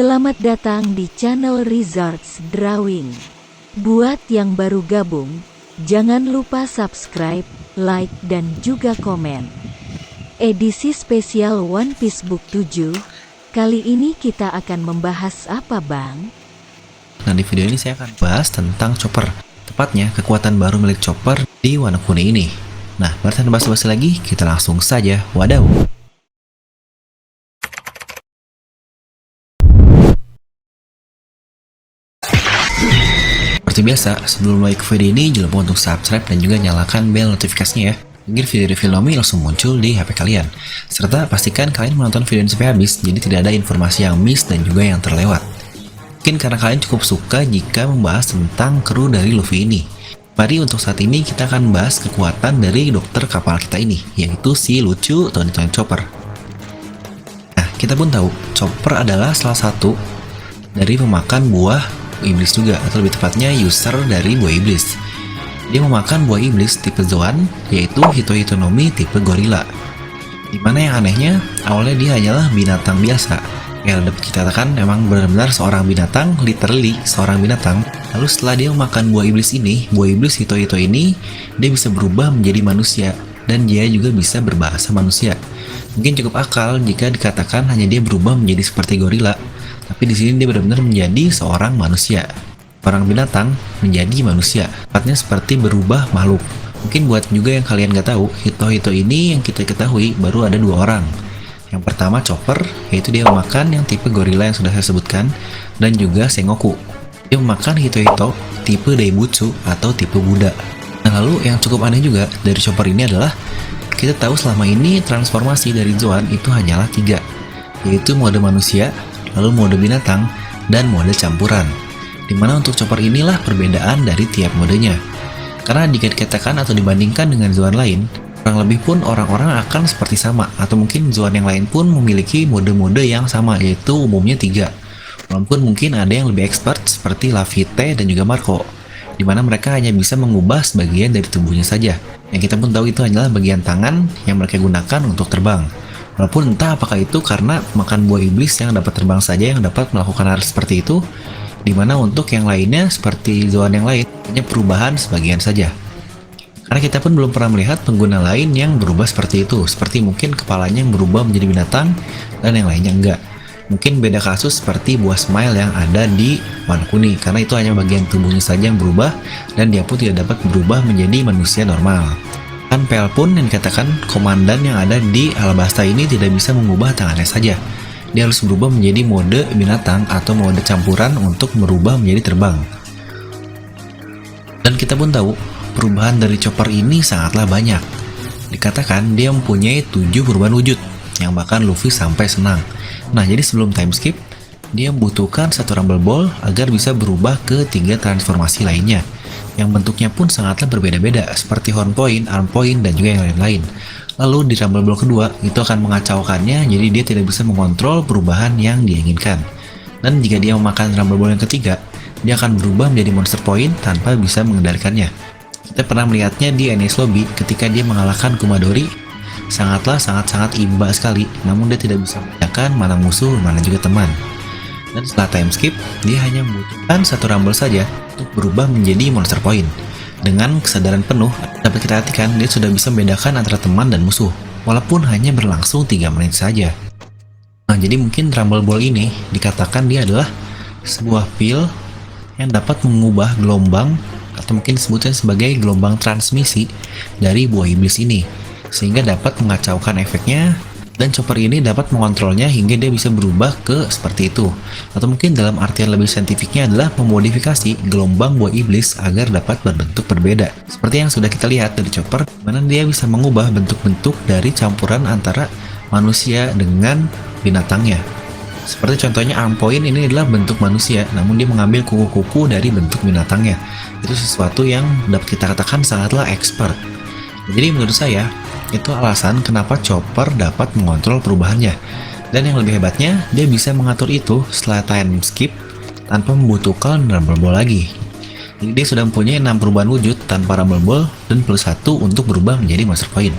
Selamat datang di channel Rizards Drawing. Buat yang baru gabung, jangan lupa subscribe, like, dan juga komen. Edisi spesial One Piece Book 7. Kali ini kita akan membahas apa, Bang? Nah, di video ini saya akan bahas tentang Chopper. Tepatnya kekuatan baru milik Chopper di Wano Kuni ini. Nah, tanpa basa-basi lagi, kita langsung saja wadaw. Seperti biasa, sebelum mulai ke video ini, jangan lupa untuk subscribe dan juga nyalakan bel notifikasinya ya. Agar video-review Nomi langsung muncul di HP kalian. Serta pastikan kalian menonton video ini sampai habis, jadi tidak ada informasi yang miss dan juga yang terlewat. Mungkin karena kalian cukup suka jika membahas tentang kru dari Luffy ini. Mari untuk saat ini kita akan bahas kekuatan dari dokter kapal kita ini, yaitu si lucu Tony Chopper. Nah, kita pun tahu, Chopper adalah salah satu dari pemakan buah iblis juga, atau lebih tepatnya user dari buah iblis. Dia memakan buah iblis tipe Zoan, yaitu Hitohitonomi tipe gorila. Dimana yang anehnya, awalnya dia hanyalah binatang biasa. Ya, dapat kita katakan memang benar-benar seorang binatang, literally seorang binatang. Lalu setelah dia memakan buah iblis ini, buah iblis Hitohito ini, dia bisa berubah menjadi manusia, dan dia juga bisa berbahasa manusia. Mungkin cukup akal jika dikatakan hanya dia berubah menjadi seperti gorila. Tapi di sini dia benar-benar menjadi seorang manusia, orang binatang menjadi manusia, tepatnya seperti berubah makhluk. Mungkin buat juga yang kalian gak tahu, Hitohito ini yang kita ketahui baru ada dua orang. Yang pertama Chopper, yaitu dia memakan yang tipe gorila yang sudah saya sebutkan, dan juga Sengoku. Dia memakan Hitohito tipe Daibutsu atau tipe Buddha. Nah, lalu yang cukup aneh juga dari Chopper ini adalah kita tahu selama ini transformasi dari Zoan itu hanyalah 3, yaitu mode manusia, lalu mode binatang, dan mode campuran. Dimana untuk Chopper inilah perbedaan dari tiap modenya. Karena jika dikatakan atau dibandingkan dengan Zoan lain, kurang lebih pun orang-orang akan seperti sama, atau mungkin Zoan yang lain pun memiliki mode-mode yang sama, yaitu umumnya 3. Walaupun mungkin ada yang lebih expert seperti Laffite dan juga Marco, dimana mereka hanya bisa mengubah sebagian dari tubuhnya saja. Yang kita pun tahu itu hanyalah bagian tangan yang mereka gunakan untuk terbang. Walaupun entah apakah itu karena makan buah iblis yang dapat terbang saja yang dapat melakukan hal seperti itu, dimana untuk yang lainnya seperti Zoan yang lain hanya perubahan sebagian saja. Karena kita pun belum pernah melihat pengguna lain yang berubah seperti itu, seperti mungkin kepalanya yang berubah menjadi binatang dan yang lainnya enggak. Mungkin beda kasus seperti buah smile yang ada di Wano Kuni, karena itu hanya bagian tubuhnya saja yang berubah dan dia pun tidak dapat berubah menjadi manusia normal. Kan Pel pun yang dikatakan komandan yang ada di Alabasta ini tidak bisa mengubah tangannya saja. Dia harus berubah menjadi mode binatang atau mode campuran untuk merubah menjadi terbang. Dan kita pun tahu, perubahan dari Chopper ini sangatlah banyak. Dikatakan dia mempunyai 7 perubahan wujud, yang bahkan Luffy sampai senang. Nah, jadi sebelum time skip, dia membutuhkan satu Rumble Ball agar bisa berubah ke 3 transformasi lainnya, yang bentuknya pun sangatlah berbeda-beda, seperti Horn Point, Arm Point, dan juga yang lain-lain. Lalu di Rumble Ball kedua, itu akan mengacaukannya, jadi dia tidak bisa mengontrol perubahan yang dia inginkan. Dan jika dia memakan Rumble Ball yang ketiga, dia akan berubah menjadi Monster Point tanpa bisa mengendalikannya. Kita pernah melihatnya di Enies Lobby ketika dia mengalahkan Kumadori, sangat imba sekali, namun dia tidak bisa membedakan mana musuh, mana juga teman. Dan setelah time skip, dia hanya membutuhkan satu Rumble saja untuk berubah menjadi Monster Point. Dengan kesadaran penuh, dapat kita perhatikan dia sudah bisa membedakan antara teman dan musuh, walaupun hanya berlangsung 3 menit saja. Nah, jadi mungkin Rumble Ball ini dikatakan dia adalah sebuah pil yang dapat mengubah gelombang, atau mungkin disebutnya sebagai gelombang transmisi dari buah iblis ini, sehingga dapat mengacaukan efeknya. Dan Chopper ini dapat mengontrolnya hingga dia bisa berubah ke seperti itu. Atau mungkin dalam artian lebih saintifiknya adalah memodifikasi gelombang buah iblis agar dapat berbentuk berbeda. Seperti yang sudah kita lihat dari Chopper, mana dia bisa mengubah bentuk-bentuk dari campuran antara manusia dengan binatangnya. Seperti contohnya Arm Point ini adalah bentuk manusia, namun dia mengambil kuku-kuku dari bentuk binatangnya. Itu sesuatu yang dapat kita katakan sangatlah expert. Jadi menurut saya, itu alasan kenapa Chopper dapat mengontrol perubahannya. Dan yang lebih hebatnya, dia bisa mengatur itu setelah time skip tanpa membutuhkan Rumble Ball lagi. Jadi dia sudah mempunyai 6 perubahan wujud tanpa Rumble Ball dan plus 1 untuk berubah menjadi Monster Point.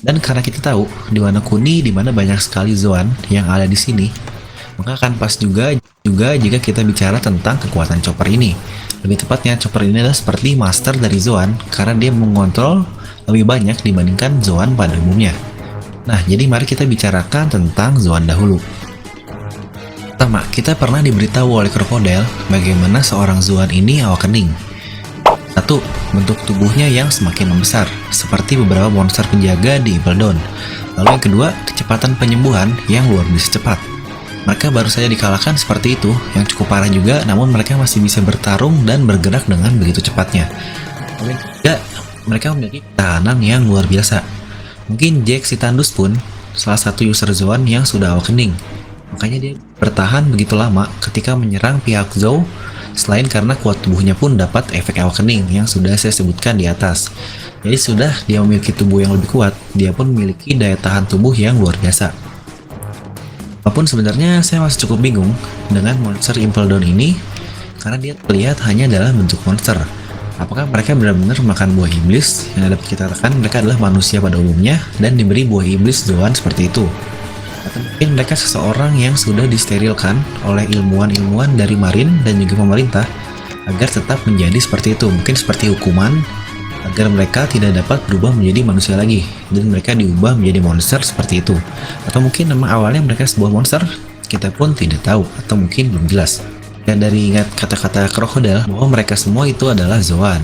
Dan karena kita tahu di Wano Kuni, di mana banyak sekali Zoan yang ada di sini, Maka akan pas juga jika kita bicara tentang kekuatan Chopper ini. Lebih tepatnya, Chopper ini adalah seperti master dari Zoan karena dia mengontrol lebih banyak dibandingkan Zoan pada umumnya. Nah, jadi mari kita bicarakan tentang Zoan dahulu. Pertama, kita pernah diberitahu oleh Crocodile bagaimana seorang Zoan ini awakening. 1. Bentuk tubuhnya yang semakin membesar, seperti beberapa monster penjaga di Impel Down. Lalu yang kedua, kecepatan penyembuhan yang luar biasa cepat. Mereka baru saja dikalahkan seperti itu, yang cukup parah juga, namun mereka masih bisa bertarung dan bergerak dengan begitu cepatnya. Lalu yang ketiga, mereka memiliki ketahanan yang luar biasa. Mungkin Jack si Tandus pun salah satu user Zoan yang sudah awakening. Makanya dia bertahan begitu lama ketika menyerang pihak Zou, selain karena kuat tubuhnya pun dapat efek awakening yang sudah saya sebutkan di atas. Jadi sudah dia memiliki tubuh yang lebih kuat, dia pun memiliki daya tahan tubuh yang luar biasa. Walaupun sebenarnya saya masih cukup bingung dengan monster Impel Down ini, karena dia terlihat hanya dalam bentuk monster. Apakah mereka benar-benar makan buah iblis yang dapat kita katakan mereka adalah manusia pada umumnya dan diberi buah iblis Zoan seperti itu? Atau mungkin mereka seseorang yang sudah disterilkan oleh ilmuwan-ilmuwan dari Marin dan juga pemerintah agar tetap menjadi seperti itu, mungkin seperti hukuman agar mereka tidak dapat berubah menjadi manusia lagi dan mereka diubah menjadi monster seperti itu. Atau mungkin memang awalnya mereka sebuah monster, kita pun tidak tahu atau mungkin belum jelas. Dan dari ingat kata-kata Crocodile bahwa mereka semua itu adalah Zoan.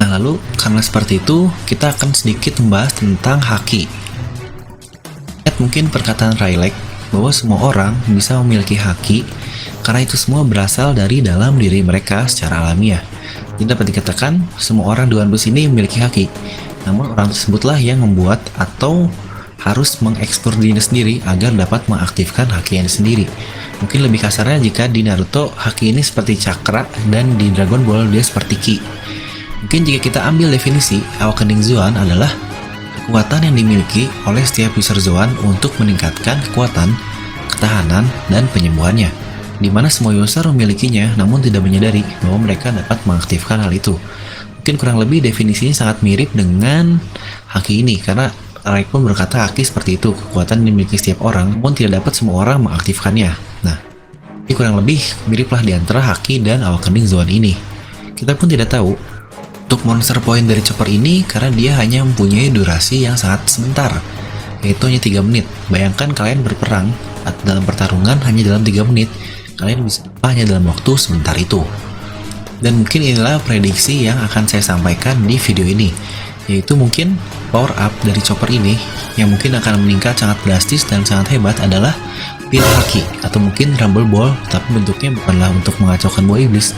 Nah, lalu karena seperti itu, kita akan sedikit membahas tentang haki. Lihat mungkin perkataan Rylak bahwa semua orang bisa memiliki haki karena itu semua berasal dari dalam diri mereka secara alamiah. Jadi dapat dikatakan semua orang di One Piece ini memiliki haki. Namun orang tersebutlah yang membuat atau harus mengeksplor dirinya sendiri agar dapat mengaktifkan hakinya sendiri. Mungkin lebih kasarnya jika di Naruto haki ini seperti cakra dan di Dragon Ball dia seperti ki. Mungkin jika kita ambil definisi, awakening Zoan adalah kekuatan yang dimiliki oleh setiap user Zoan untuk meningkatkan kekuatan, ketahanan, dan penyembuhannya. Di mana semua user memilikinya namun tidak menyadari bahwa mereka dapat mengaktifkan hal itu. Mungkin kurang lebih definisinya sangat mirip dengan haki ini karena Rylak pun berkata haki seperti itu, kekuatan yang dimiliki setiap orang namun tidak dapat semua orang mengaktifkannya. Nah, ini kurang lebih miriplah di antara haki dan awakening Zoan ini. Kita pun tidak tahu untuk monster point dari Chopper ini karena dia hanya mempunyai durasi yang sangat sebentar, yaitu hanya 3 menit. Bayangkan kalian berperang dalam pertarungan hanya dalam 3 menit, kalian bisa hanya dalam waktu sebentar itu. Dan mungkin inilah prediksi yang akan saya sampaikan di video ini, yaitu mungkin power up dari Chopper ini yang mungkin akan meningkat sangat drastis dan sangat hebat adalah pil haki atau mungkin Rumble Ball, tapi bentuknya bukanlah untuk mengacaukan buah iblis,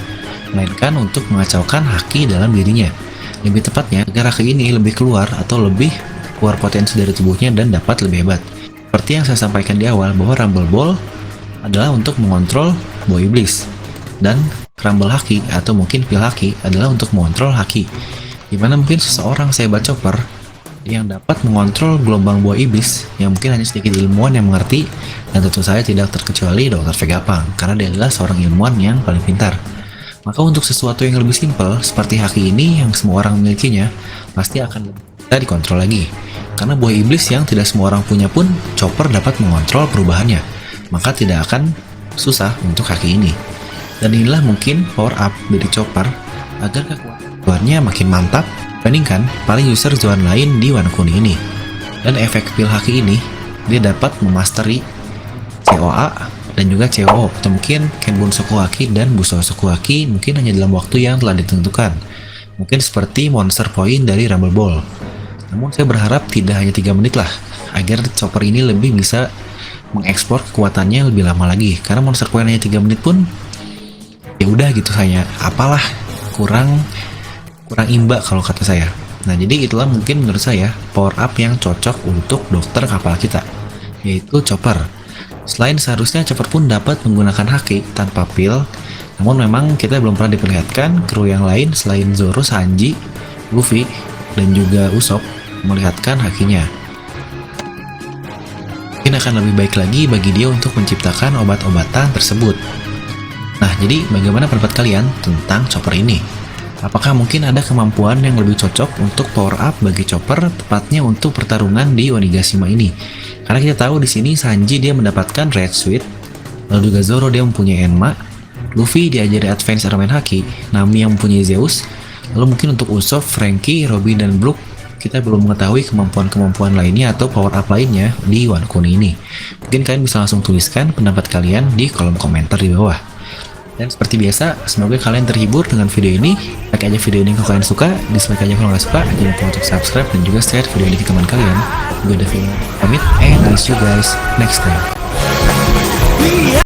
melainkan untuk mengacaukan haki dalam dirinya. Lebih tepatnya, agar haki ini lebih keluar atau lebih keluar potensi dari tubuhnya dan dapat lebih hebat. Seperti yang saya sampaikan di awal bahwa Rumble Ball adalah untuk mengontrol buah iblis dan Rumble Haki atau mungkin pil haki adalah untuk mengontrol haki. Dimana mungkin seseorang sehebat Chopper yang dapat mengontrol gelombang buah iblis yang mungkin hanya sedikit ilmuwan yang mengerti, dan tentu saja tidak terkecuali Dr. Vegapunk karena dia adalah seorang ilmuwan yang paling pintar. Maka untuk sesuatu yang lebih simpel seperti haki ini yang semua orang memilikinya pasti akan lebih bisa dikontrol lagi. Karena buah iblis yang tidak semua orang punya pun Chopper dapat mengontrol perubahannya, maka tidak akan susah untuk haki ini. Dan inilah mungkin power up dari Chopper agar kekuatannya makin mantap bandingkan paling user Zoan lain di Wano Kuni ini. Dan efek pil haki ini dia dapat memasteri COA dan juga COO atau mungkin Kenbun Sokuhaki dan Busou Sokuhaki mungkin hanya dalam waktu yang telah ditentukan. Mungkin seperti monster point dari Rumble Ball. Namun saya berharap tidak hanya 3 menit lah, agar Chopper ini lebih bisa mengeksplor kekuatannya lebih lama lagi. Karena monster point hanya 3 menit pun ya udah gitu, saya apalah kurang imba kalau kata saya. Nah, jadi itulah mungkin menurut saya power up yang cocok untuk dokter kapal kita, yaitu Chopper. Selain seharusnya Chopper pun dapat menggunakan haki tanpa pil, namun memang kita belum pernah diperlihatkan kru yang lain selain Zoro, Sanji, Luffy, dan juga Usopp melihatkan hakinya. Mungkin akan lebih baik lagi bagi dia untuk menciptakan obat-obatan tersebut. Nah, jadi bagaimana pendapat kalian tentang Chopper ini? Apakah mungkin ada kemampuan yang lebih cocok untuk power up bagi Chopper, tepatnya untuk pertarungan di Onigashima ini? Karena kita tahu di sini Sanji dia mendapatkan Red Suit, Lalu juga Zoro dia mempunyai Enma, Luffy diajari Advance Elemen Haki, Nami yang mempunyai Zeus. Lalu mungkin untuk Usopp, Franky, Robin, dan Brook kita belum mengetahui kemampuan-kemampuan lainnya atau power up lainnya di Wano Kuni ini. Mungkin kalian bisa langsung tuliskan pendapat kalian di kolom komentar di bawah. Dan seperti biasa, semoga kalian terhibur dengan video ini. Like aja video ini kalau kalian suka, dislike aja kalau nggak suka. Jangan lupa untuk subscribe dan juga share video ini ke teman kalian. Gue Devin pamit, and I'll see you guys next time.